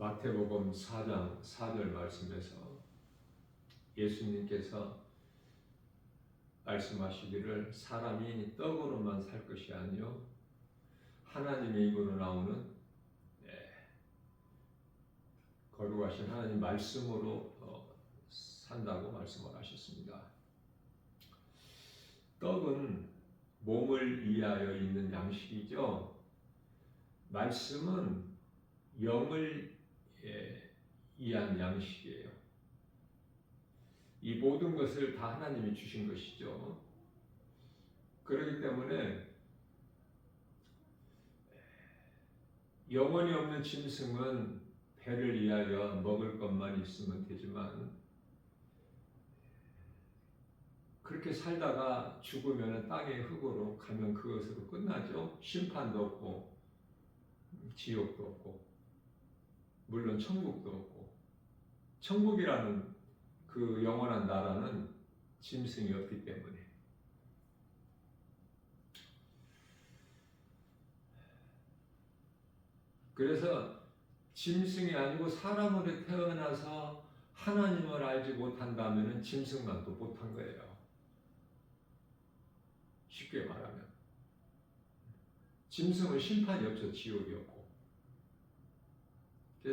마태복음 4장 4절 말씀에서 예수님께서 말씀하시기를 사람이 떡으로만 살 것이 아니요 하나님의 입으로 나오는 거룩하신 하나님 말씀으로 산다고 말씀을 하셨습니다. 떡은 몸을 위하여 있는 양식이죠. 말씀은 영을 위한 양식이에요. 이 모든 것을 다 하나님이 주신 것이죠. 그렇기 때문에 영혼이 없는 짐승은 배를 위하여 먹을 것만 있으면 되지만 그렇게 살다가 죽으면 땅의 흙으로 가면 그것으로 끝나죠. 심판도 없고 지옥도 없고 물론 천국도 없고 천국이라는 그 영원한 나라는 짐승이 없기 때문에 그래서 짐승이 아니고 사람으로 태어나서 하나님을 알지 못한다면 짐승만도 못한 거예요. 쉽게 말하면 짐승은 심판이 없어 지옥이 없고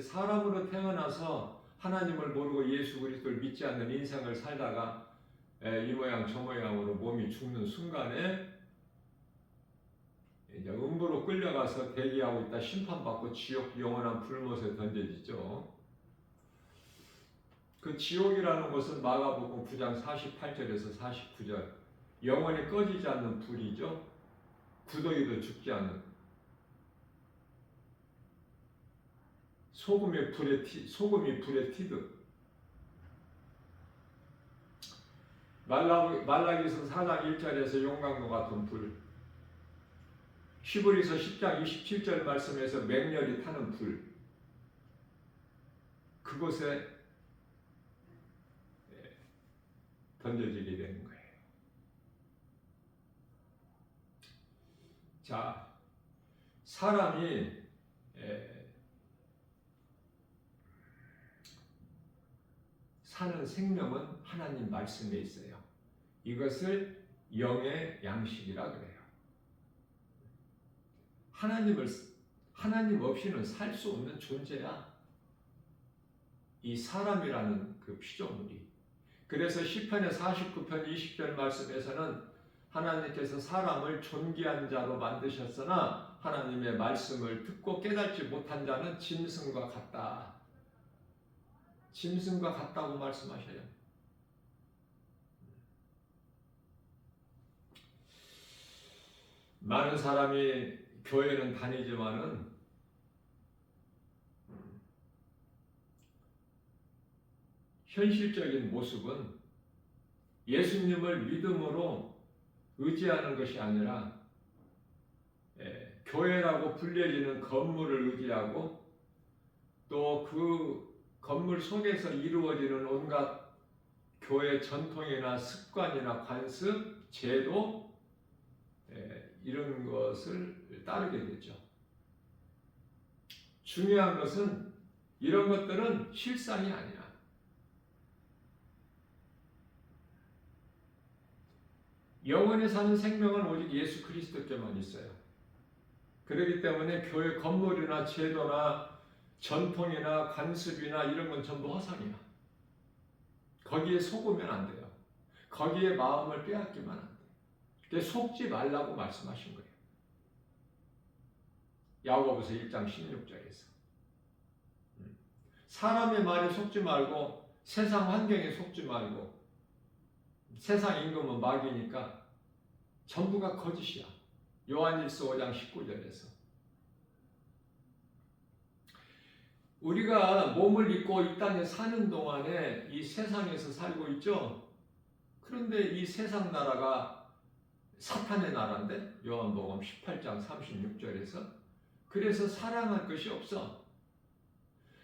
사람으로 태어나서 하나님을 모르고 예수 그리스도를 믿지 않는 인생을 살다가 이 모양 저 모양으로 몸이 죽는 순간에 이제 음부로 끌려가서 대기하고 있다 심판받고 지옥 영원한 불못에 던져지죠. 그 지옥이라는 것은 마가복음 9장 48절에서 49절 영원히 꺼지지 않는 불이죠. 구더기도 죽지 않는 소금이 불에 튀듯 말라기서 4장 1절에서 용광로 같은 불 히브리서 10장 27절 말씀에서 맹렬히 타는 불 그곳에 던져지게 되는 거예요. 자, 사람이 사는 생명은 하나님 말씀에 있어요. 이것을 영의 양식이라 그래요. 하나님 없이는 살 수 없는 존재야. 이 사람이라는 그 피조물이. 그래서 시편의 49편 20절 말씀에서는 하나님께서 사람을 존귀한 자로 만드셨으나 하나님의 말씀을 듣고 깨닫지 못한 자는 짐승과 같다. 짐승과 같다고 말씀하셔요. 많은 사람이 교회는 다니지만은 현실적인 모습은 예수님을 믿음으로 의지하는 것이 아니라 교회라고 불려지는 건물을 의지하고 또 그 건물 속에서 이루어지는 온갖 교회 전통이나 습관이나 관습, 제도 이런 것을 따르게 되죠. 중요한 것은 이런 것들은 실상이 아니야. 영원히 사는 생명은 오직 예수 그리스도께만 있어요. 그렇기 때문에 교회 건물이나 제도나 전통이나 관습이나 이런 건 전부 허상이야. 거기에 속으면 안 돼요. 거기에 마음을 빼앗기만 안 돼. 속지 말라고 말씀하신 거예요. 야고보서 1장 16절에서 사람의 말에 속지 말고 세상 환경에 속지 말고 세상 임금은 마귀니까 전부가 거짓이야. 요한일서 5장 19절에서 우리가 몸을 입고 이 땅에 사는 동안에 이 세상에서 살고 있죠. 그런데 이 세상 나라가 사탄의 나라인데 요한복음 18장 36절에서 그래서 사랑할 것이 없어.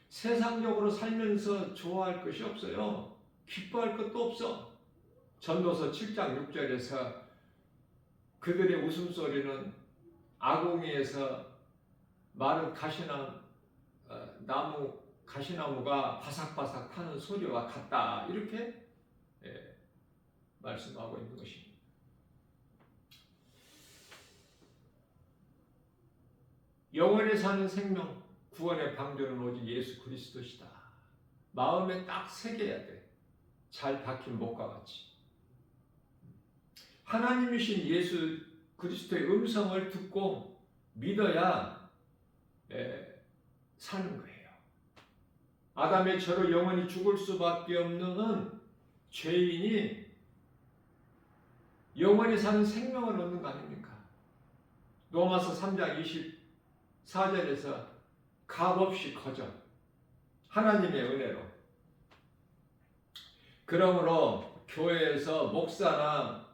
세상적으로 살면서 좋아할 것이 없어요. 기뻐할 것도 없어. 전도서 7장 6절에서 그들의 웃음소리는 아궁이에서 마른 가시나 나무 가시나무가 바삭바삭 타는 소리와 같다. 이렇게 말씀하고 있는 것입니다. 영원히 사는 생명, 구원의 방도는 오직 예수 그리스도시다. 마음에 딱 새겨야 돼. 잘 박힌 못과 같이. 하나님이신 예수 그리스도의 음성을 듣고 믿어야 사는 거예요. 아담의 죄로 영원히 죽을 수밖에 없는 죄인이 영원히 사는 생명을 얻는 거 아닙니까? 로마서 3장 24절에서 값없이 거저 하나님의 은혜로. 그러므로 교회에서 목사나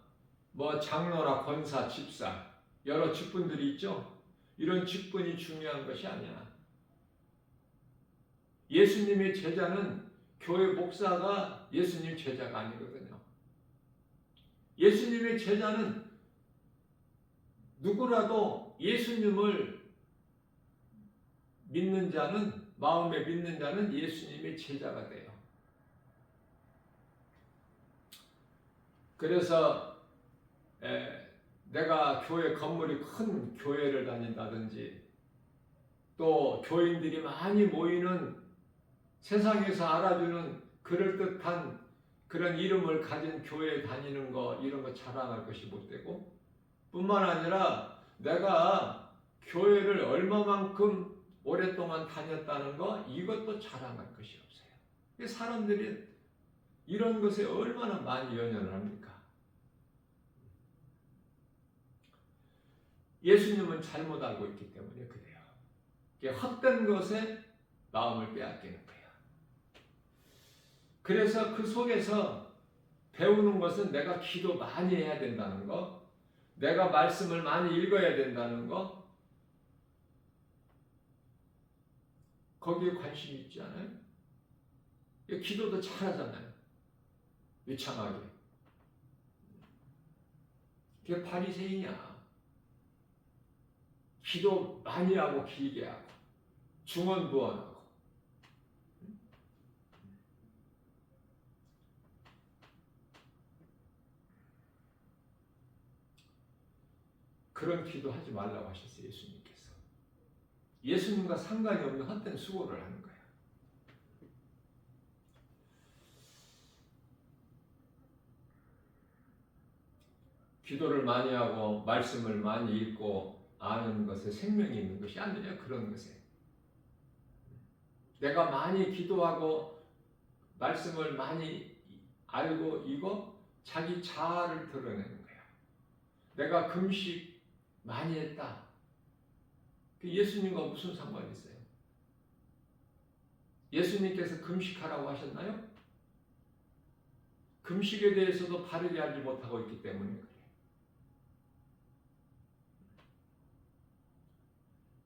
장로나 권사, 집사 여러 직분들이 있죠. 이런 직분이 중요한 것이 아니야. 예수님의 제자는 교회 목사가 예수님 제자가 아니거든요. 예수님의 제자는 누구라도 예수님을 믿는 자는, 마음에 믿는 자는 예수님의 제자가 돼요. 그래서 내가 교회 건물이 큰 교회를 다닌다든지 또 교인들이 많이 모이는 세상에서 알아주는 그럴듯한 그런 이름을 가진 교회에 다니는 거, 이런 거 자랑할 것이 못 되고, 뿐만 아니라 내가 교회를 얼마만큼 오랫동안 다녔다는 거, 이것도 자랑할 것이 없어요. 사람들이 이런 것에 얼마나 많이 연연을 합니까? 예수님은 잘못 알고 있기 때문에 그래요. 헛된 것에 마음을 빼앗기는 거예요. 그래서 그 속에서 배우는 것은 내가 기도 많이 해야 된다는 거, 내가 말씀을 많이 읽어야 된다는 거, 거기에 관심이 있지 않아요? 기도도 잘하잖아요. 유창하게. 그게 바리새인이야. 기도 많이 하고 길게 하고 중언부언하고. 그런 기도하지 말라고 하셨어요. 예수님께서. 예수님과 상관이 없는 헛된 수고를 하는 거예요. 기도를 많이 하고 말씀을 많이 읽고 아는 것에 생명이 있는 것이 아니냐, 그런 것에. 내가 많이 기도하고 말씀을 많이 알고 이거 자기 자아를 드러내는 거야. 내가 금식 많이 했다. 예수님과 무슨 상관이 있어요? 예수님께서 금식하라고 하셨나요? 금식에 대해서도 바르게 알지 못하고 있기 때문에 그래요.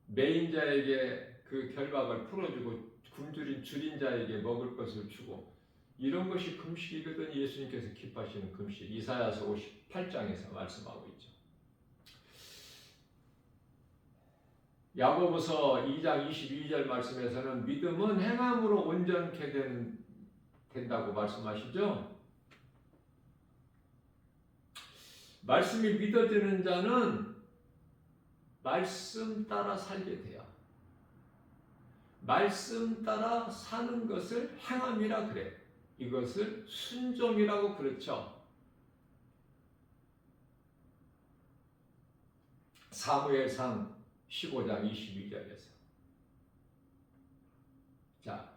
매인 자에게 그 결박을 풀어주고 굶주린 줄인 자에게 먹을 것을 주고, 이런 것이 금식이거든. 예수님께서 기뻐하시는 금식. 이사야서 58장에서 말씀하고 있죠. 야고보서 2장 22절 말씀에서는 믿음은 행함으로 온전케 된다고 말씀하시죠. 말씀이 믿어지는 자는 말씀 따라 살게 돼요. 말씀 따라 사는 것을 행함이라 그래. 이것을 순종이라고 그렇죠. 사무엘상 15장 22절에서. 자,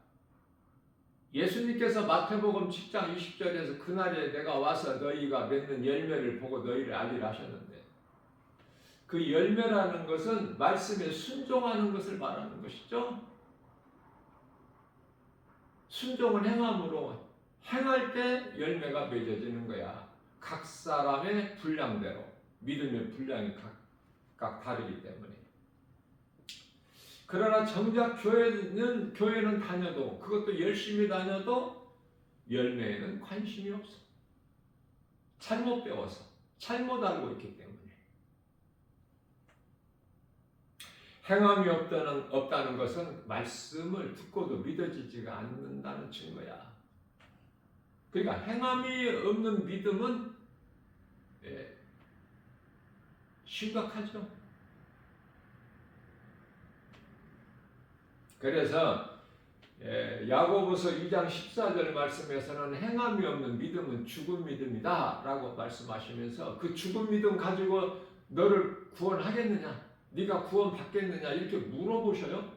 예수님께서 마태복음 10장 20절에서 그날에 내가 와서 너희가 맺는 열매를 보고 너희를 알리라 하셨는데, 그 열매라는 것은 말씀에 순종하는 것을 말하는 것이죠. 순종을 행함으로, 행할 때 열매가 맺어지는 거야. 각 사람의 분량대로. 믿음의 분량이 각각 다르기 때문에. 그러나 정작 교회는 다녀도, 그것도 열심히 다녀도 열매에는 관심이 없어. 잘못 배워서, 잘못 알고 있기 때문에. 행함이 없다는 것은 말씀을 듣고도 믿어지지가 않는다는 증거야. 그러니까 행함이 없는 믿음은 심각하죠. 그래서 야고보서 2장 14절 말씀에서는 행함이 없는 믿음은 죽은 믿음이다 라고 말씀하시면서 그 죽은 믿음 가지고 너를 구원하겠느냐, 네가 구원 받겠느냐 이렇게 물어보셔요.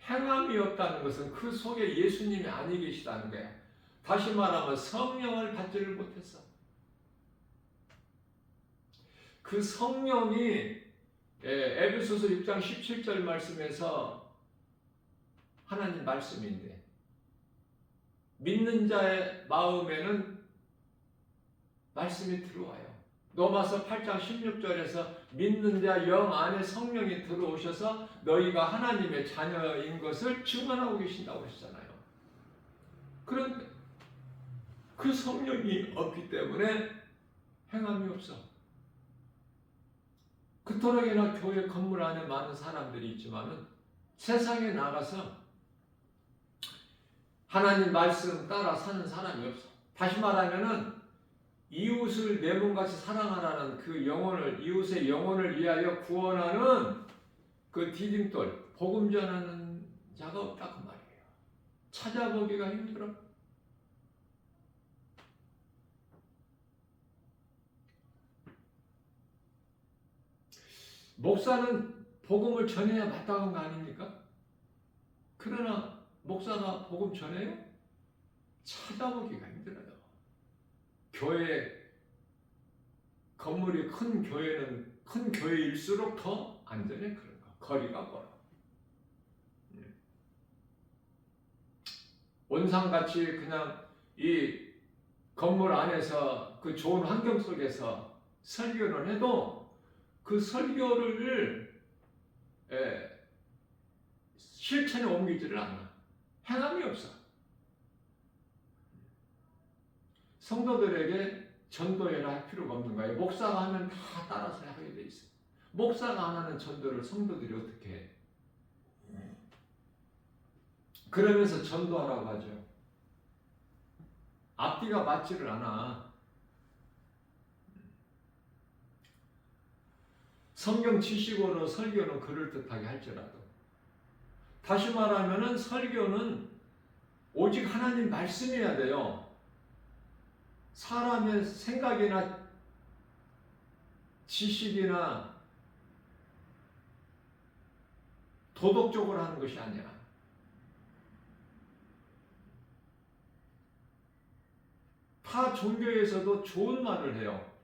행함이 없다는 것은 그 속에 예수님이 아니 계시다는 거야. 다시 말하면 성령을 받지를 못했어. 그 성령이 에베소서 6장 17절 말씀에서 하나님 말씀인데, 믿는 자의 마음에는 말씀이 들어와요. 로마서 8장 16절에서 믿는 자 영 안에 성령이 들어오셔서 너희가 하나님의 자녀인 것을 증언하고 계신다고 하시잖아요. 그런데 그 성령이 없기 때문에 행함이 없어. 그토록이나 교회 건물 안에 많은 사람들이 있지만은 세상에 나가서 하나님 말씀 따라 사는 사람이 없어. 다시 말하면은 이웃을 내 몸같이 사랑하라는 그 영혼을, 이웃의 영혼을 위하여 구원하는 그 디딤돌, 복음 전하는 자가 없다 그 말이에요. 찾아보기가 힘들어. 목사는 복음을 전해야 마땅한 거 아닙니까? 그러나 목사가 복음 전해요? 찾아보기가 힘들어요. 교회 건물이 큰 교회는 큰 교회일수록 더 안전해. 그런 거 거리가 멀어. 온상같이 그냥 이 건물 안에서 그 좋은 환경 속에서 설교를 해도 그 설교를 실천에 옮기지를 않아. 행함이 없어. 성도들에게 전도회를 할 필요가 없는 거예요. 목사가 하면 다 따라서 하게 돼 있어요. 목사가 안 하는 전도를 성도들이 어떻게 해? 그러면서 전도하라고 하죠. 앞뒤가 맞지를 않아. 성경 지식으로 설교는 그럴듯하게 할지라도, 다시 말하면은 설교는 오직 하나님 말씀이어야 돼요. 사람의 생각이나 지식이나 도덕적으로 하는 것이 아니야. 타 종교에서도 좋은 말을 해요.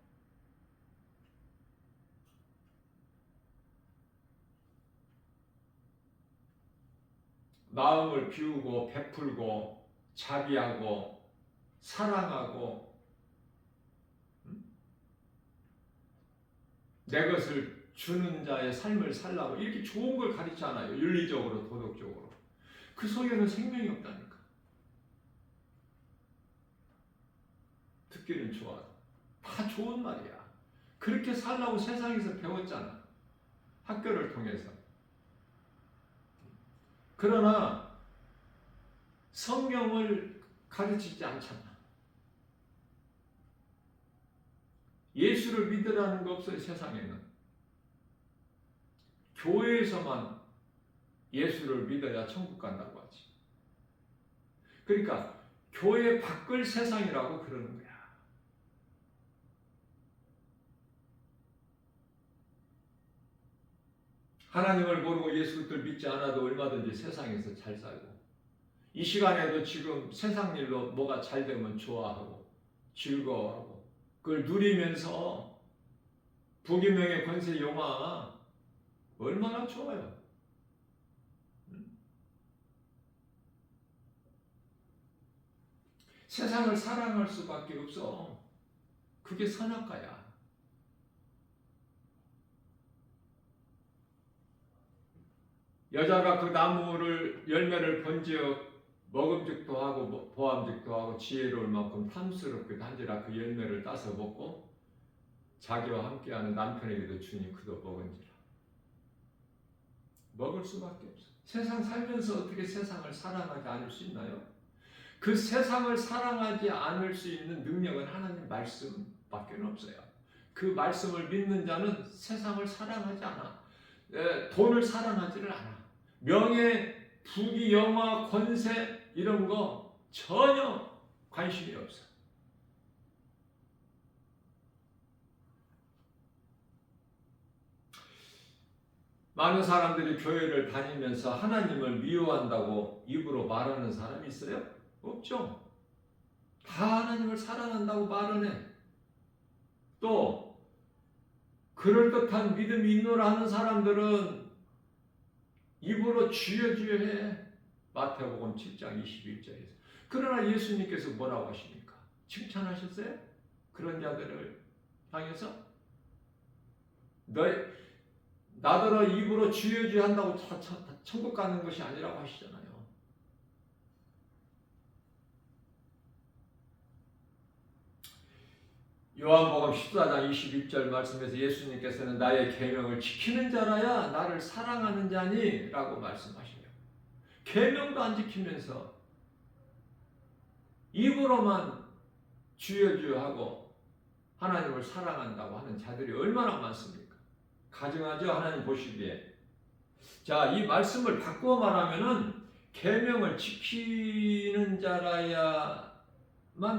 마음을 비우고 베풀고 자비하고 사랑하고 내 것을 주는 자의 삶을 살라고 이렇게 좋은 걸 가르치잖아요. 윤리적으로 도덕적으로. 그 속에는 생명이 없다니까. 듣기는 좋아. 다 좋은 말이야. 그렇게 살라고 세상에서 배웠잖아. 학교를 통해서. 그러나 성경을 가르치지 않잖아. 예수를 믿으라는 거 없어요. 세상에는. 교회에서만 예수를 믿어야 천국 간다고 하지. 그러니까 교회 밖을 세상이라고 그러는 거야. 하나님을 모르고 예수 그리스도를 믿지 않아도 얼마든지 세상에서 잘 살고, 이 시간에도 지금 세상 일로 뭐가 잘 되면 좋아하고 즐거워하고 그걸 누리면서 부귀명예 권세 영화 얼마나 좋아요. 세상을 사랑할 수밖에 없어. 그게 선악과야. 여자가 그 나무를 열매를 본지어 먹음직도 하고 보암직도 하고 지혜로울 만큼 탐스럽기도 한지라 그 열매를 따서 먹고 자기와 함께하는 남편에게도 주니 그도 먹은지라. 먹을 수밖에 없어. 세상 살면서 어떻게 세상을 사랑하지 않을 수 있나요? 그 세상을 사랑하지 않을 수 있는 능력은 하나님 말씀밖에 없어요. 그 말씀을 믿는 자는 세상을 사랑하지 않아. 돈을 사랑하지를 않아. 명예, 부귀, 영화, 권세 이런 거 전혀 관심이 없어. 많은 사람들이 교회를 다니면서 하나님을 미워한다고 입으로 말하는 사람이 있어요? 없죠. 다 하나님을 사랑한다고 말은 해. 또 그럴듯한 믿음이 있노라 하는 사람들은 입으로 주여 주여 해. 마태복음 7장 21절에서. 그러나 예수님께서 뭐라고 하십니까? 칭찬하셨어요? 그런 자들을 향해서 나더러 입으로 주여 주여 한다고 천국 가는 것이 아니라고 하시잖아요. 요한복음 14장 21절 말씀에서 예수님께서는 나의 계명을 지키는 자라야 나를 사랑하는 자니 라고 말씀하시네요. 계명도 안 지키면서 입으로만 주여 주여 하고 하나님을 사랑한다고 하는 자들이 얼마나 많습니까? 가증하죠, 하나님 보시기에. 자, 이 말씀을 바꾸어 말하면은 계명을 지키는 자라야만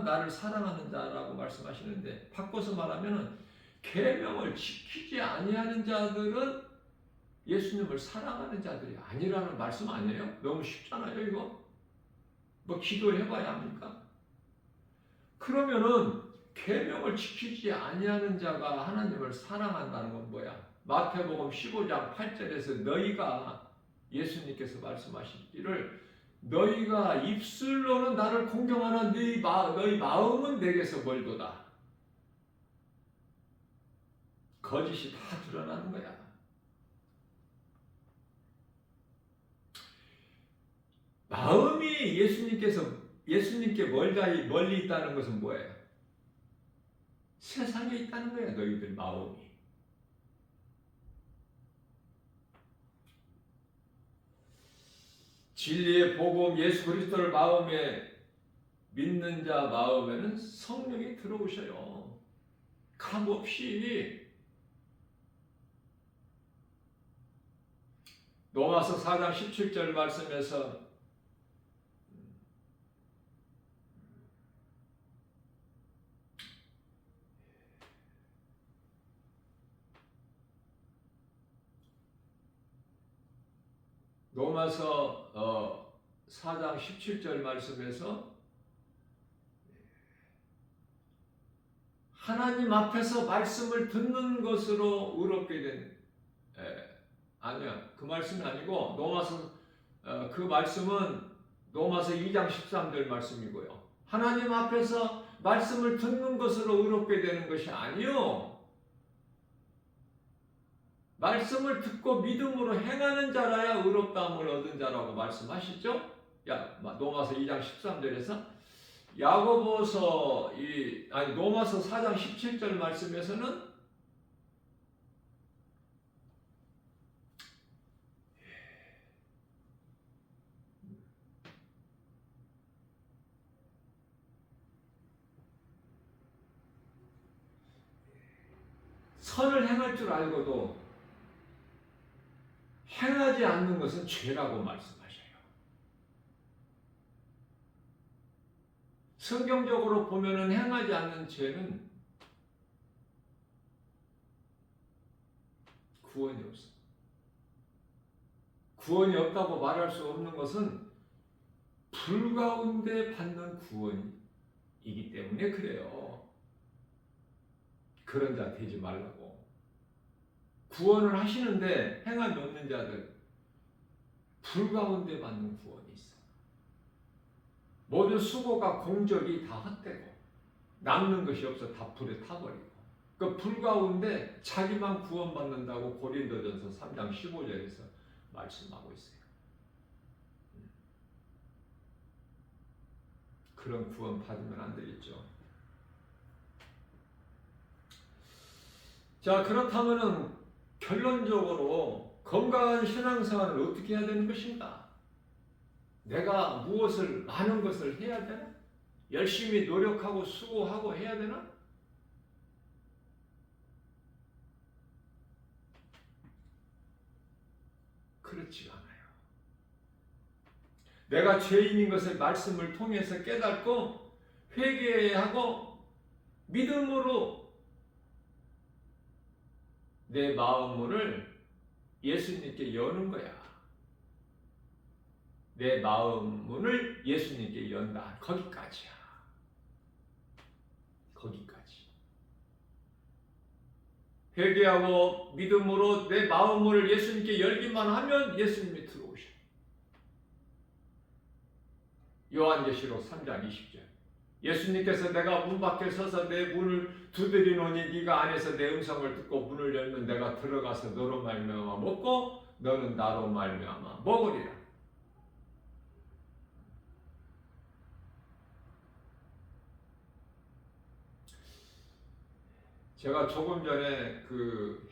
나를 사랑하는 자라고 말씀하시는데, 바꿔서 말하면은 계명을 지키지 아니하는 자들은 예수님을 사랑하는 자들이 아니라는 말씀 아니에요? 너무 쉽잖아요, 이거. 뭐 기도해봐야 합니까? 그러면은 계명을 지키지 아니하는 자가 하나님을 사랑한다는 건 뭐야? 마태복음 15장 8절에서 너희가, 예수님께서 말씀하시기를 너희가 입술로는 나를 공경하나 너희 마음은 내게서 멀도다. 거짓이 다 드러나는 거야. 마음이 예수님께 멀리 있다는 것은 뭐예요? 세상에 있다는 거야, 너희들 마음이. 진리의 복음 예수 그리스도를 마음에 믿는 자 마음에는 성령이 들어오셔요. 값없이. 로마서 4장 17절 말씀에서 로마서 4장 17절 말씀에서 하나님 앞에서 말씀을 듣는 것으로 의롭게 된, 아니야, 그 말씀이 아니고 그 말씀은 로마서 2장 13절 말씀이고요. 하나님 앞에서 말씀을 듣는 것으로 의롭게 되는 것이 아니요, 말씀을 듣고 믿음으로 행하는 자라야 의롭다함을 얻은 자라고 말씀하시죠? 로마서 2장 13절에서 로마서 4장 17절 말씀에서는 선을 행할 줄 알고도 행하지 않는 것은 죄라고 말씀하셔요. 성경적으로 보면은 행하지 않는 죄는 구원이 없어. 구원이 없다고 말할 수 없는 것은 불 가운데 받는 구원이기 때문에 그래요. 그런 자 되지 말라고. 구원을 하시는데 행함이 없는 자들, 불 가운데 받는 구원이 있어. 모든 수고가 공적이 다 헛되고 남는 것이 없어 다 불에 타버리고, 그 불 가운데 자기만 구원받는다고 고린도전서 3장 15절에서 말씀하고 있어요. 그런 구원 받으면 안 되겠죠. 자, 그렇다면은 결론적으로 건강한 신앙생활을 어떻게 해야 되는 것인가? 내가 무엇을 많은 것을 해야 되나? 열심히 노력하고 수고하고 해야 되나? 그렇지 않아요. 내가 죄인인 것을 말씀을 통해서 깨닫고 회개하고 믿음으로 내 마음문을 예수님께 여는 거야. 내 마음문을 예수님께 연다. 거기까지야. 거기까지. 회개하고 믿음으로 내 마음문을 예수님께 열기만 하면 예수님이 들어오셔. 요한계시록 3장 20절. 예수님께서 내가 문 밖에 서서 내 문을 두드리노니 네가 안에서 내 음성을 듣고 문을 열면 내가 들어가서 너로 말미암아 먹고 너는 나로 말미암아 먹으리라. 제가 조금 전에 그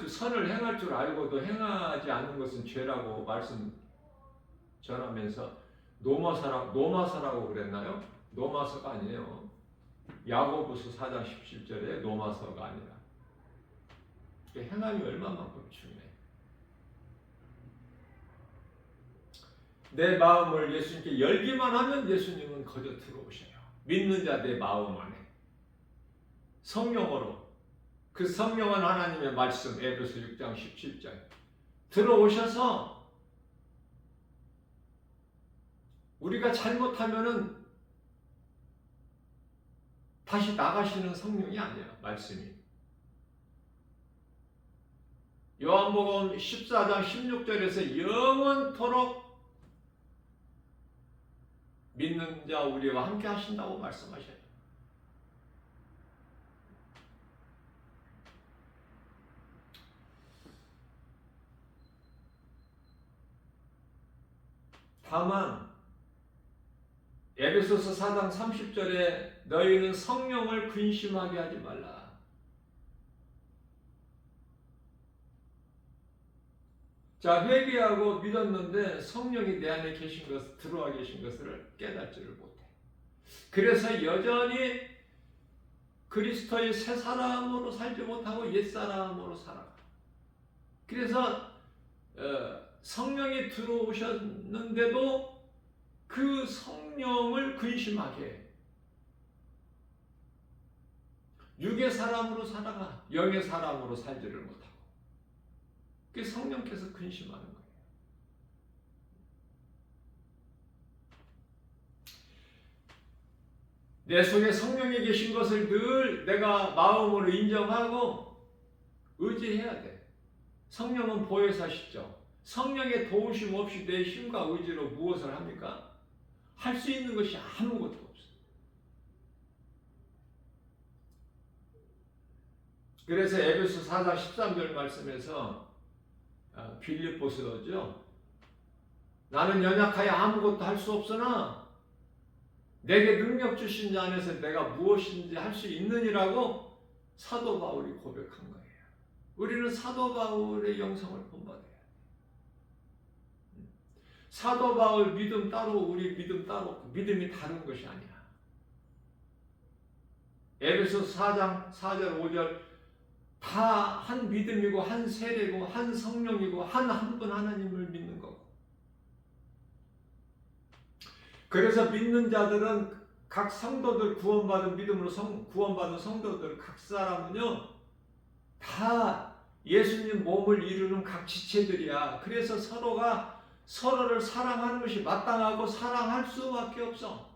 선을 행할 줄 알고도 행하지 않는 것은 죄라고 말씀 전하면서 노마서라고 그랬나요? 노마서가 아니에요. 야고보서 4장 17절에 노마서가 아니라 행함이 얼마만큼 중요해. 내 마음을 예수님께 열기만 하면 예수님은 거저 들어오셔요. 믿는 자 내 마음 안에 성령으로 그 성령은 하나님의 말씀 에베소 6장 17절 들어오셔서 우리가 잘못하면은 다시 나가시는 성령이 아니야. 말씀이. 요한복음 14장 16절에서 영원토록 믿는 자 우리와 함께 하신다고 말씀하셔요. 다만 에베소서 4장 30절에 너희는 성령을 근심하게 하지 말라. 자, 회개하고 믿었는데 성령이 내 안에 계신 것, 들어와 계신 것을 깨닫지를 못해. 그래서 여전히 그리스도의 새 사람으로 살지 못하고 옛 사람으로 살아가. 그래서 성령이 들어오셨는데도 그 성령을 근심하게 해. 육의 사람으로 살아가 영의 사람으로 살지를 못하고. 그 성령께서 근심하는 거예요. 내 속에 성령이 계신 것을 늘 내가 마음으로 인정하고 의지해야 돼. 성령은 보혜사시죠. 성령의 도우심 없이 내 힘과 의지로 무엇을 합니까? 할 수 있는 것이 아무것도 없어요. 그래서 에베소 4장 13절 말씀에서 빌립보서죠. 나는 연약하여 아무것도 할 수 없으나 내게 능력 주신 자 안에서 내가 무엇인지 할 수 있느니라고 사도 바울이 고백한 거예요. 우리는 사도 바울의 영성을 본받아야 돼. 사도 바울 믿음 따로 우리 믿음 따로 믿음이 다른 것이 아니야. 에베소 4장 4절 5절 다 한 믿음이고 한 세례고 한 성령이고 한 분 하나님을 믿는 거고. 그래서 믿는 자들은 각 성도들 구원받은 믿음으로 구원받은 성도들 각 사람은요 다 예수님 몸을 이루는 각 지체들이야. 그래서 서로가 서로를 사랑하는 것이 마땅하고 사랑할 수밖에 없어.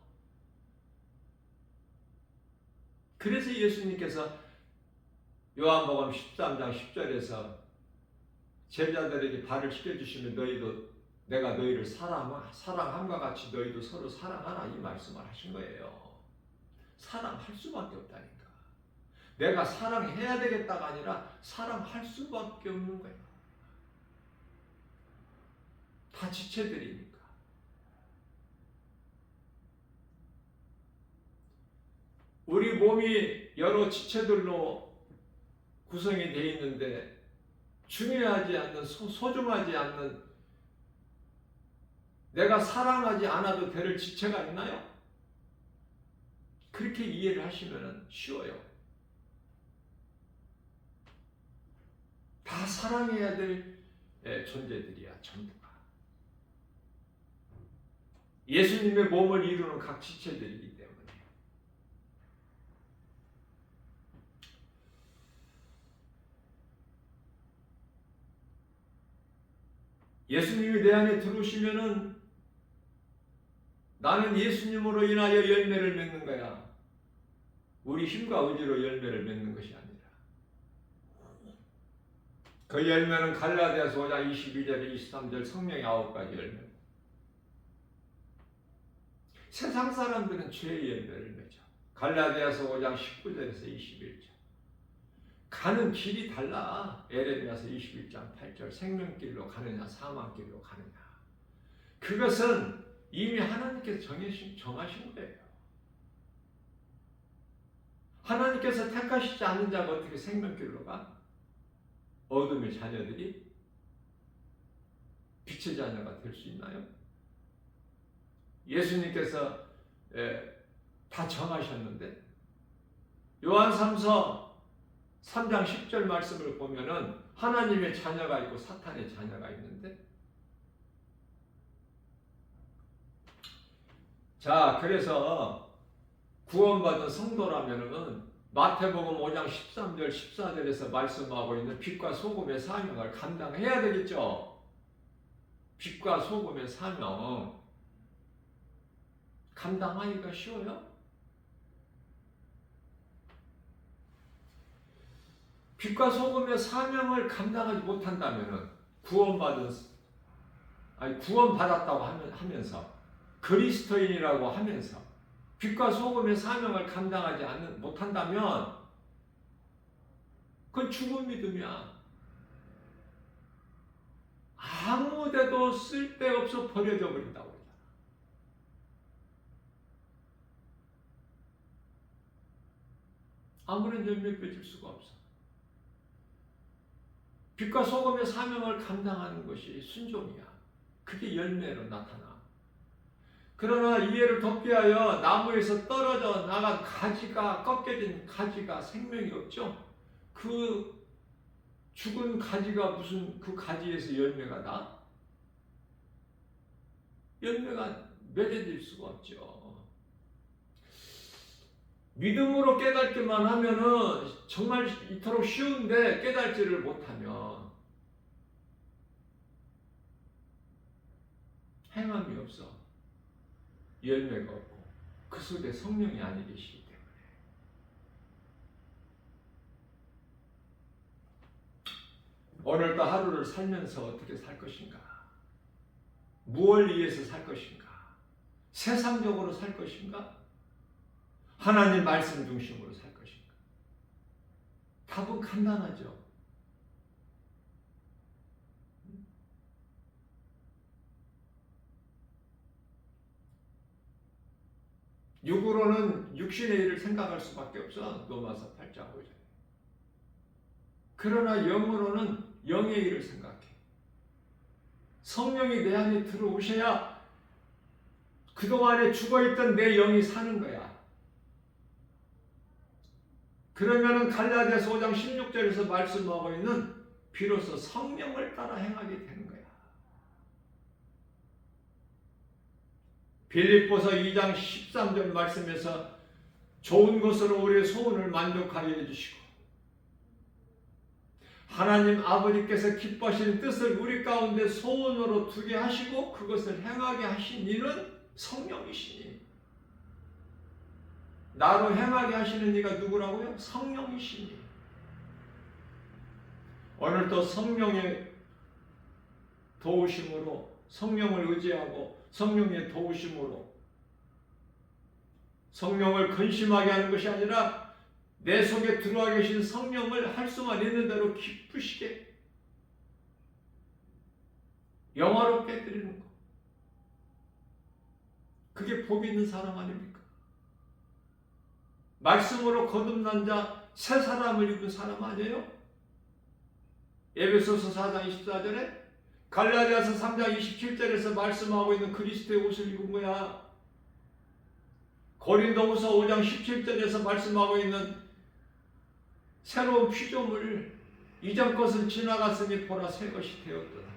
그래서 예수님께서 요한복음 13장 10절에서 제자들에게 발을 씻겨주시면 너희도 내가 너희를 사랑함과 같이 너희도 서로 사랑하라 이 말씀을 하신 거예요. 사랑할 수밖에 없다니까. 내가 사랑해야 되겠다가 아니라 사랑할 수밖에 없는 거예요. 다 지체들이니까. 우리 몸이 여러 지체들로 구성이 되어 있는데 중요하지 않는 소중하지 않는 내가 사랑하지 않아도 될 지체가 있나요? 그렇게 이해를 하시면 쉬워요. 다 사랑해야 될 존재들이야, 전부가. 예수님의 몸을 이루는 각 지체들이기 때문에. 예수님이 내 안에 들어오시면은 나는 예수님으로 인하여 열매를 맺는 거야. 우리 힘과 의지로 열매를 맺는 것이 아니라. 그 열매는 갈라디아서 5장 22절 23절 성령의 9가지 열매. 세상 사람들은 죄의 열매를 맺어. 갈라디아서 5장 19절에서 21절. 가는 길이 달라. 에레미야서 21장 8절 생명길로 가느냐 사망길로 가느냐. 그것은 이미 하나님께서 정하신 거예요. 하나님께서 택하시지 않는 자가 어떻게 생명길로 가? 어둠의 자녀들이 빛의 자녀가 될 수 있나요? 예수님께서 다 정하셨는데 요한삼서 3장 10절 말씀을 보면은 하나님의 자녀가 있고 사탄의 자녀가 있는데 자, 그래서 구원받은 성도라면은 마태복음 5장 13절 14절에서 말씀하고 있는 빛과 소금의 사명을 감당해야 되겠죠. 빛과 소금의 사명 감당하기가 쉬워요? 빛과 소금의 사명을 감당하지 못한다면은 구원받았다고 하면서 그리스도인이라고 하면서 빛과 소금의 사명을 감당하지 못한다면 그건 죽은 믿음이야. 아무데도 쓸데없어 버려져 버린다고 그러잖아. 아무런 열매 맺을 수가 없어. 빛과 소금의 사명을 감당하는 것이 순종이야. 그게 열매로 나타나. 그러나 이해를 덮게 하여 나무에서 떨어져 나간 가지가 꺾여진 가지가 생명이 없죠. 그 죽은 가지가 무슨 그 가지에서 열매가 나? 열매가 맺어질 수가 없죠. 믿음으로 깨닫기만 하면은 정말 이토록 쉬운데 깨닫지를 못하면 행함이 없어. 열매가 없고 그 속에 성령이 아니 계시기 때문에 오늘도 하루를 살면서 어떻게 살 것인가? 무엇을 위해서 살 것인가? 세상적으로 살 것인가? 하나님 말씀 중심으로 살 것인가? 답은 간단하죠. 육으로는 육신의 일을 생각할 수밖에 없어. 로마서 8장 5절. 그러나 영으로는 영의 일을 생각해. 성령이 내 안에 들어오셔야 그동안에 죽어있던 내 영이 사는 거야. 그러면은 갈라디아서 5장 16절에서 말씀하고 있는 비로소 성령을 따라 행하게 되는 거야. 빌립보서 2장 13절 말씀에서 좋은 것으로 우리의 소원을 만족하게 해주시고 하나님 아버지께서 기뻐하시는 뜻을 우리 가운데 소원으로 두게 하시고 그것을 행하게 하신 이는 성령이시니 나로 행하게 하시는 이가 누구라고요? 성령이시니 오늘도 성령의 도우심으로 성령을 의지하고 성령의 도우심으로 성령을 근심하게 하는 것이 아니라 내 속에 들어와 계신 성령을 할 수만 있는 대로 기쁘시게 영화롭게 드리는 것. 그게 복 있는 사람 아닙니까? 말씀으로 거듭난 자, 새 사람을 입은 사람 아니에요? 에베소서 4장 24절에 갈라디아서 3장 27절에서 말씀하고 있는 그리스도의 옷을 입은 거야. 고린도후서 5장 17절에서 말씀하고 있는 새로운 피조물, 이전 것은 지나갔으니 보라 새 것이 되었도다.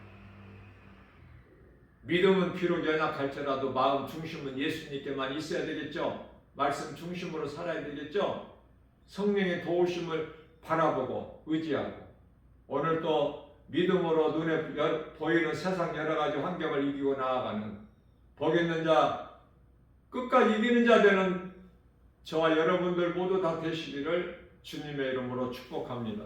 믿음은 비록 연약할지라도 마음 중심은 예수님께만 있어야 되겠죠. 말씀 중심으로 살아야 되겠죠. 성령의 도우심을 바라보고 의지하고 오늘 또 믿음으로 눈에 보이는 세상 여러 가지 환경을 이기고 나아가는 복 있는 자, 끝까지 이기는 자 되는 저와 여러분들 모두 다 되시기를 주님의 이름으로 축복합니다.